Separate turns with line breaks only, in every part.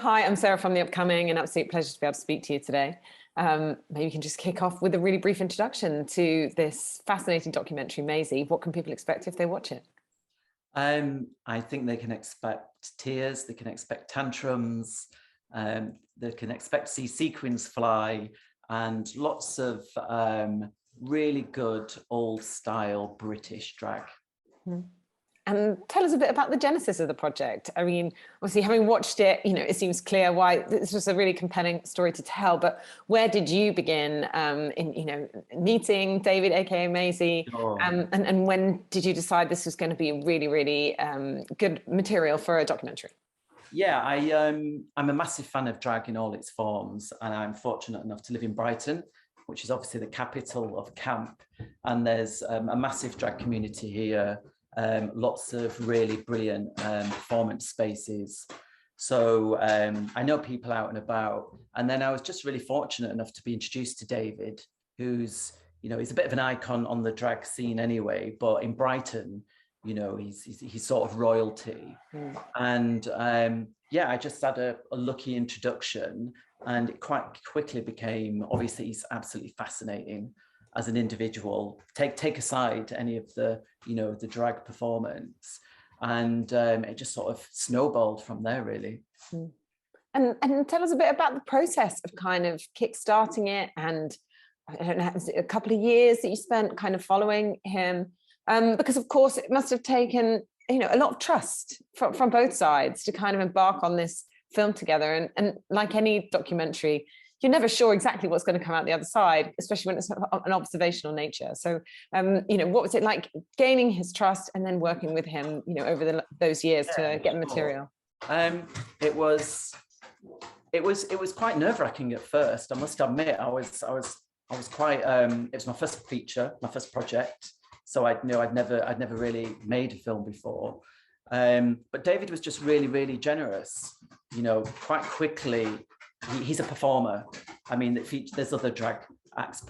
Hi, I'm Sarah from The Upcoming, an absolute pleasure to be able to speak to you today. Maybe you can just kick off with a really brief introduction to this fascinating documentary, Maisie. What can people expect if they watch it?
I think they can expect tears, they can expect tantrums, they can expect to see sequins fly, and lots of really good old style British drag.
Hmm. And tell us a bit about the genesis of the project. I mean, obviously, having watched it, it seems clear why this was a really compelling story to tell. But where did you begin in, meeting David, aka Maisie,
Sure.
and when did you decide this was going to be really, really good material for a documentary?
Yeah, I'm a massive fan of drag in all its forms, and I'm fortunate enough to live in Brighton, which is obviously the capital of camp. And there's a massive drag community here. Lots of really brilliant performance spaces. So I know people out and about. And then I was just really fortunate enough to be introduced to David, who's, he's a bit of an icon on the drag scene anyway, but in Brighton, he's sort of royalty. Mm. And yeah, I just had a lucky introduction, and it quite quickly became, obviously he's absolutely fascinating as an individual. Take aside any of the, the drag performance, and it just sort of snowballed from there, really.
And tell us a bit about the process of kind of kickstarting it, and I don't know, a couple of years that you spent kind of following him, because of course it must have taken, a lot of trust from both sides to kind of embark on this film together. And like any documentary, you're never sure exactly what's going to come out the other side, especially when it's an observational nature. So, what was it like gaining his trust and then working with him, over those years to get the material?
It was quite nerve-wracking at first. I must admit, I was quite. It was my first feature, my first project, so I'd never really made a film before. But David was just really, really generous. Quite quickly. He's a performer. I mean, there's other drag acts,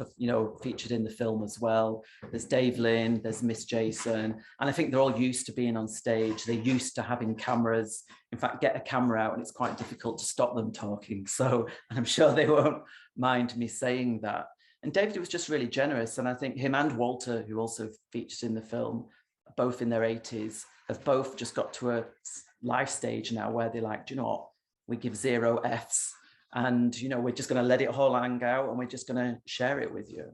featured in the film as well. There's Dave Lynn, there's Miss Jason, and I think they're all used to being on stage. They're used to having cameras. In fact, get a camera out and it's quite difficult to stop them talking. So I'm sure they won't mind me saying that. And David was just really generous. And I think him and Walter, who also featured in the film, both in their 80s, have both just got to a life stage now where they're like, do you know what? We give 0 Fs. And, we're just going to let it all hang out, and we're just going to share it with you.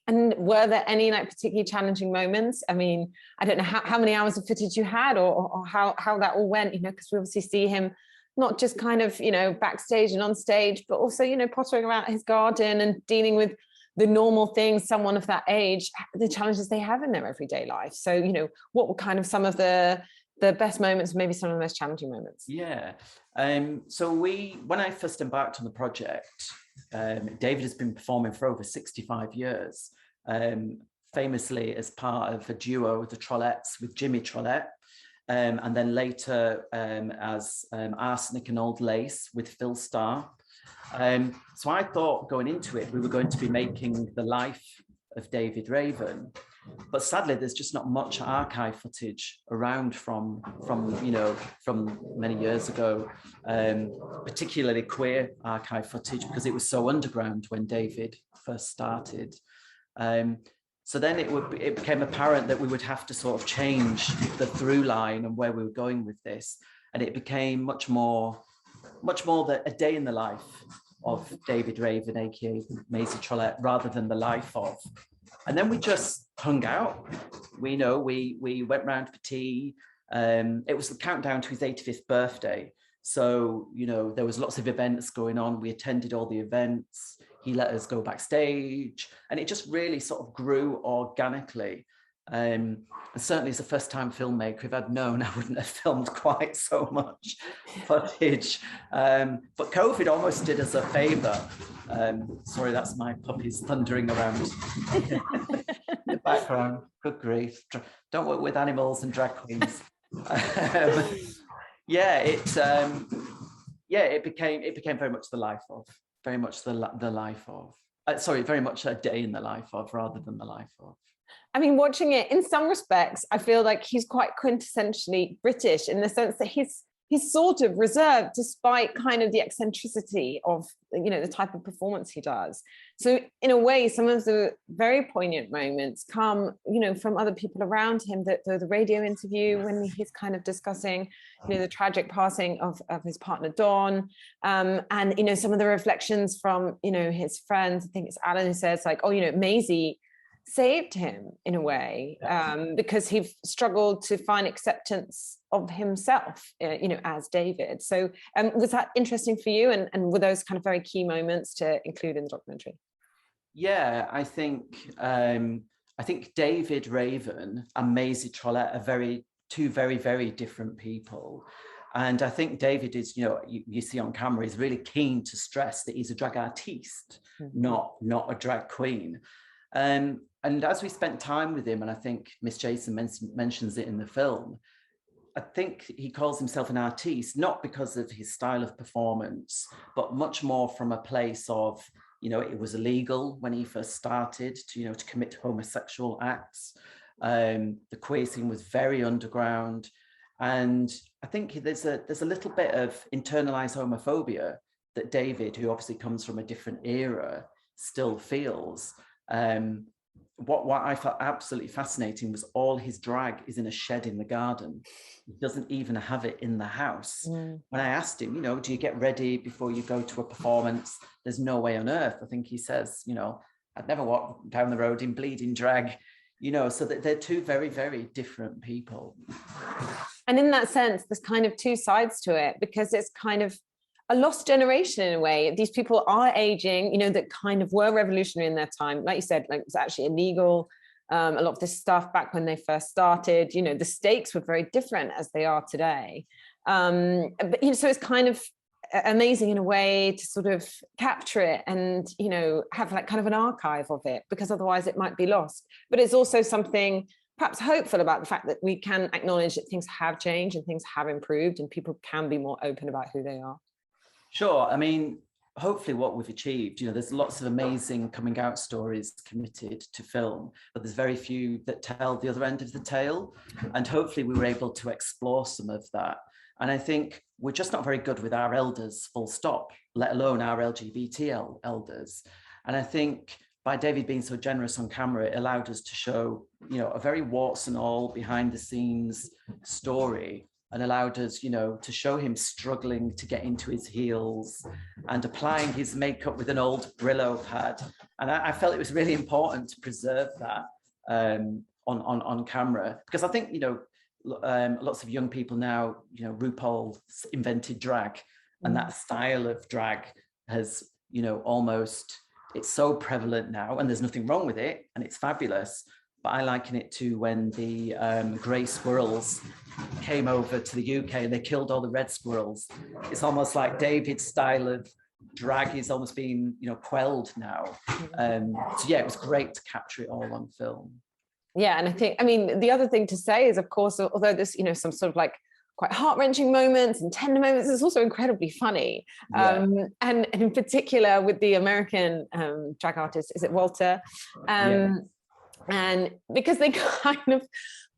And were there any particularly challenging moments? I mean, I don't know how many hours of footage you had, or how that all went, because we obviously see him not just kind of, backstage and on stage, but also, pottering around his garden and dealing with the normal things someone of that age, the challenges they have in their everyday life. So, what were kind of some of the best moments, maybe some of the most challenging moments?
Yeah. So when I first embarked on the project, David has been performing for over 65 years, famously as part of a duo with the Trollettes, with Jimmy Trollete, and then later as Arsenic and Old Lace with Phil Starr. So I thought going into it, we were going to be making the life of David Raven. But sadly, there's just not much archive footage around from many years ago, particularly queer archive footage, because it was so underground when David first started. So then it became apparent that we would have to sort of change the through line and where we were going with this, and it became much more a day in the life of David Raven, aka Maisie Trollete, rather than the life of. And then we just hung out. We went round for tea. It was the countdown to his 85th birthday. So, there was lots of events going on. We attended all the events. He let us go backstage, and it just really sort of grew organically. And certainly as a first-time filmmaker, if I'd known, I wouldn't have filmed quite so much footage. But COVID almost did us a favor. Sorry, that's my puppies thundering around in the background. Good grief. Don't work with animals and drag queens. It became very much the life of, very much the life of. Very much a day in the life of rather than the life of.
I mean, watching it, in some respects, I feel like he's quite quintessentially British in the sense that he's he's sort of reserved, despite kind of the eccentricity of, you know, the type of performance he does. So in a way, some of the very poignant moments come, you know, from other people around him. That the radio interview when he's kind of discussing, you know, the tragic passing of his partner Don, and, you know, some of the reflections from, you know, his friends. I think it's Alan who says, like, oh, you know, Maisie saved him in a way, because he struggled to find acceptance of himself, you know, as David. So was that interesting for you, and were those kind of very key moments to include in the documentary?
Yeah, I think David Raven and Maisie Trollete are two very, very different people. And I think David is, you know, you see on camera, he's really keen to stress that he's a drag artiste, not a drag queen. And as we spent time with him, and I think Miss Jason mentions it in the film, I think he calls himself an artiste, not because of his style of performance, but much more from a place of, you know, it was illegal when he first started to, you know, to commit homosexual acts. The queer scene was very underground. And I think there's a little bit of internalized homophobia that David, who obviously comes from a different era, still feels. What I found absolutely fascinating was all his drag is in a shed in the garden. He doesn't even have it in the house. When I asked him, you know, do you get ready before you go to a performance? There's no way on earth. I think he says, you know, I'd never walk down the road in bleeding drag, you know, so that they're two very, very different people.
And in that sense, there's kind of two sides to it, because it's kind of a lost generation in a way. These people are aging, you know, that kind of were revolutionary in their time. Like you said, like, it was actually illegal. A lot of this stuff back when they first started, you know, the stakes were very different as they are today. But, you know, so it's kind of amazing in a way to sort of capture it and, you know, have like kind of an archive of it, because otherwise it might be lost. But it's also something perhaps hopeful about the fact that we can acknowledge that things have changed and things have improved and people can be more open about who they are.
Sure. I mean, hopefully what we've achieved, you know, there's lots of amazing coming out stories committed to film, but there's very few that tell the other end of the tale. And hopefully we were able to explore some of that. And I think we're just not very good with our elders, full stop, let alone our LGBT elders. And I think by David being so generous on camera, it allowed us to show, you know, a very warts and all behind the scenes story, and allowed us, you know, to show him struggling to get into his heels and applying his makeup with an old Brillo pad. And I felt it was really important to preserve that on camera, because I think, you know, lots of young people now, you know, RuPaul invented drag, and that style of drag has, you know, almost, it's so prevalent now, and there's nothing wrong with it, and it's fabulous. But I liken it to when the grey squirrels came over to the UK and they killed all the red squirrels. It's almost like David's style of drag is almost being, you know, quelled now. So yeah, it was great to capture it all on film.
Yeah, and I think, I mean, the other thing to say is, of course, although there's, you know, some sort of like quite heart-wrenching moments and tender moments, it's also incredibly funny.
Yeah.
And in particular with the American drag artist, is it Walter? And because they kind of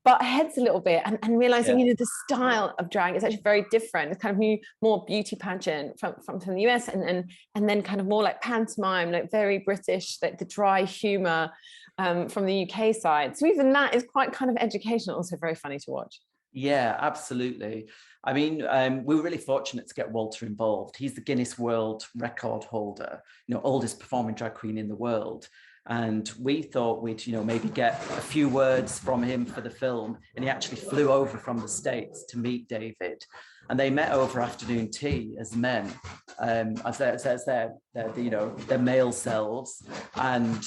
butt heads a little bit, and realizing, you know, the style of drag is actually very different. It's kind of new, more beauty pageant from the US, and then kind of more like pantomime, like very British, like the dry humor from the UK side. So even that is quite kind of educational, also very funny to watch.
Yeah, absolutely. I mean, we were really fortunate to get Walter involved. He's the Guinness World Record holder, you know, oldest performing drag queen in the world. And we thought we'd, you know, maybe get a few words from him for the film. And he actually flew over from the States to meet David. And they met over afternoon tea as men, as their you know, their male selves. And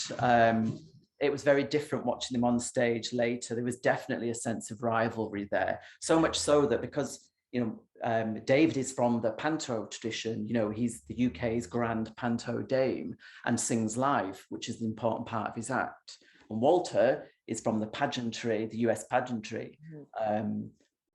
it was very different watching them on stage later. There was definitely a sense of rivalry there. So much so that because, you know, David is from the panto tradition, you know, he's the UK's grand panto dame and sings live, which is an important part of his act. And Walter is from the pageantry, the US pageantry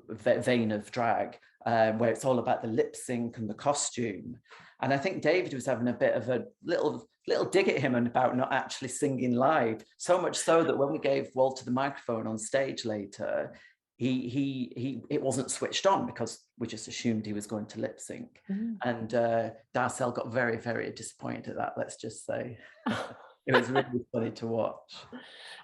vein of drag, where it's all about the lip sync and the costume. And I think David was having a bit of a little dig at him about not actually singing live, so much so that when we gave Walter the microphone on stage later, it wasn't switched on because we just assumed he was going to lip sync. And Darcel got very, very disappointed at that, let's just say. It was really funny to watch.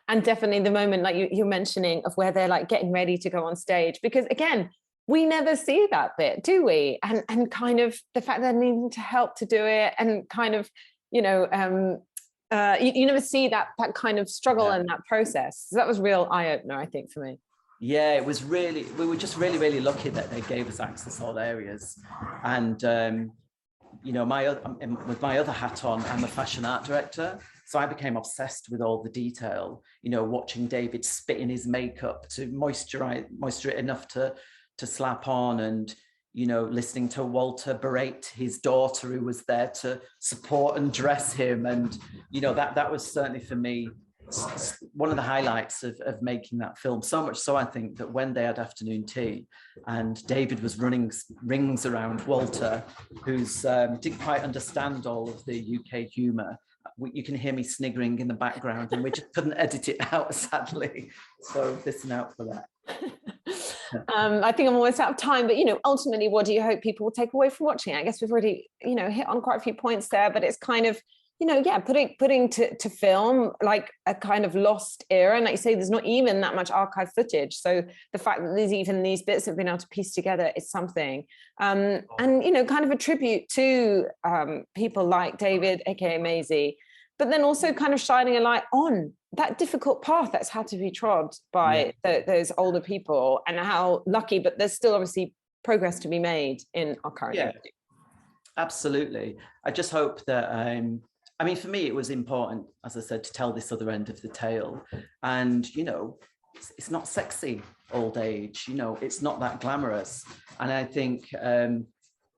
And definitely the moment like you're mentioning of where they're like getting ready to go on stage, because again, we never see that bit, do we? And kind of the fact that they're needing to help to do it, and kind of, you never see that kind of struggle in that process. So that was real eye-opener, I think, for me.
Yeah, it was really, we were just really, really lucky that they gave us access to all areas. And, with my other hat on, I'm a fashion art director. So I became obsessed with all the detail, watching David spit in his makeup to moisture it enough to slap on, and, listening to Walter berate his daughter who was there to support and dress him. And, that was certainly for me one of the highlights of making that film. So much so, I think, that when they had afternoon tea and David was running rings around Walter, who's didn't quite understand all of the UK humour, you can hear me sniggering in the background, and we just couldn't edit it out, sadly. So listen out for that.
I think I'm almost out of time, but ultimately, what do you hope people will take away from watching it? I guess we've already hit on quite a few points there, but it's kind of putting to film like a kind of lost era, and like you say, there's not even that much archive footage, so the fact that there's even these bits have been able to piece together is something. And kind of a tribute to people like David, aka Maisie, but then also kind of shining a light on that difficult path that's had to be trod by those older people, and how lucky, but there's still obviously progress to be made in our current age.
Absolutely. I just hope that for me, it was important, as I said, to tell this other end of the tale. And, it's not sexy, old age, it's not that glamorous. And I think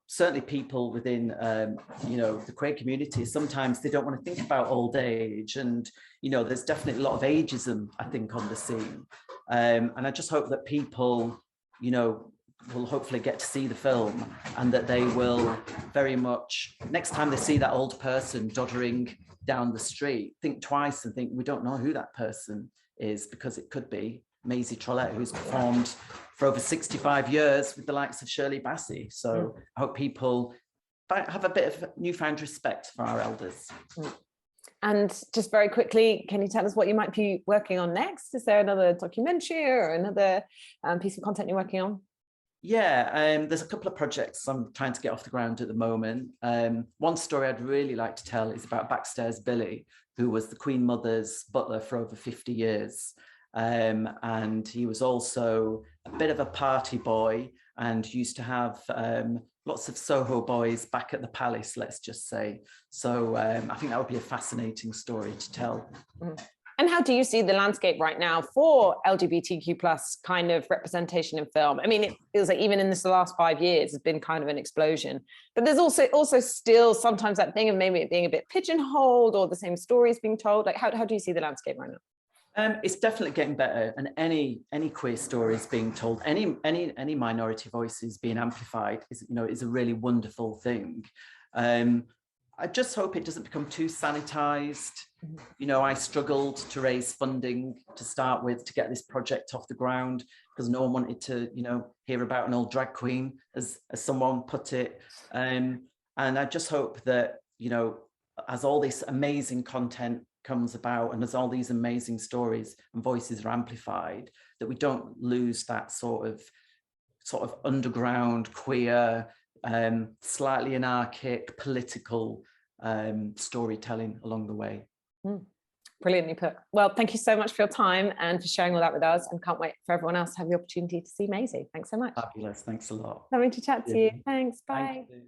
certainly people within, the queer community, sometimes they don't want to think about old age. And, there's definitely a lot of ageism, I think, on the scene. And I just hope that people, will hopefully get to see the film, and that they will very much, next time they see that old person doddering down the street, think twice and think, we don't know who that person is, because it could be Maisie Trollete, who's performed for over 65 years with the likes of Shirley Bassey. So I hope people have a bit of newfound respect for our elders.
And just very quickly, can you tell us what you might be working on next? Is there another documentary or another piece of content you're working on?
Yeah, there's a couple of projects I'm trying to get off the ground at the moment. One story I'd really like to tell is about Backstairs Billy, who was the Queen Mother's butler for over 50 years. And he was also a bit of a party boy, and used to have lots of Soho boys back at the palace, let's just say. So I think that would be a fascinating story to tell.
And how do you see the landscape right now for LGBTQ plus kind of representation in film? I mean, it feels like even in this last 5 years, there's been kind of an explosion. But there's also still sometimes that thing of maybe it being a bit pigeonholed, or the same stories being told. Like, how do you see the landscape right now?
It's definitely getting better, and any queer stories being told, any minority voices being amplified is a really wonderful thing. I just hope it doesn't become too sanitized. I struggled to raise funding to start with to get this project off the ground, because no one wanted to, hear about an old drag queen, as someone put it. And I just hope that, as all this amazing content comes about, and as all these amazing stories and voices are amplified, that we don't lose that sort of underground queer, slightly anarchic, political storytelling along the way.
Brilliantly put. Well, thank you so much for your time and for sharing all that with us, and can't wait for everyone else to have the opportunity to see Maisie. Thanks so much.
Fabulous. Thanks a lot.
Lovely to chat to you. Thanks. Bye.
Thank you.